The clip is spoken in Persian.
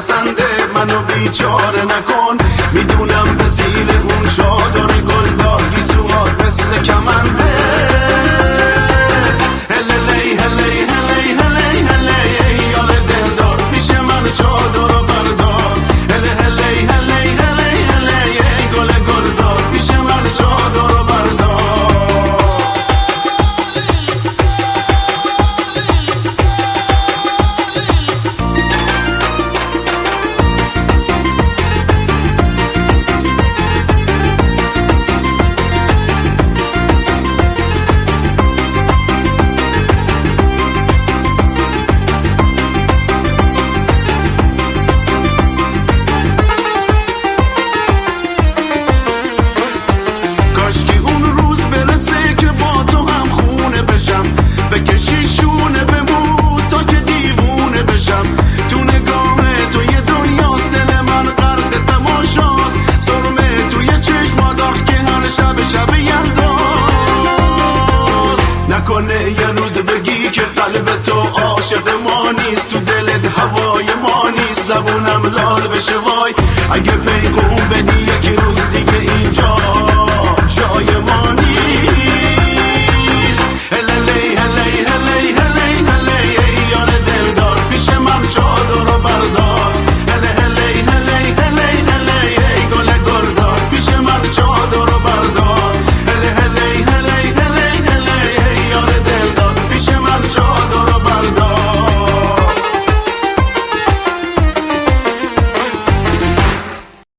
پسنده منو بیچاره نکن میدونم به زیر اون شادار گلدار گیسوات مثل کمنده هلی هلی هلی هلی هلی یار دلدار پیش من چادر و بردار هلی هلی هلی هلی هلی گل گلزار پیش من چادر و بردار کاشکی اون روز برسه که با تو هم خونه بشم بکشی شونه بمون تا که دیوونه بشم تو نگاه تو یه دنیاست دل من غرق تماشاست سرمه توی چشمات آخ که هر شب یلداست نکنه یه روز بگی که قلب تو عاشق ما نیست تو دلت هوای ما نیست زبونم لال بشه وای اگه پیغون بدی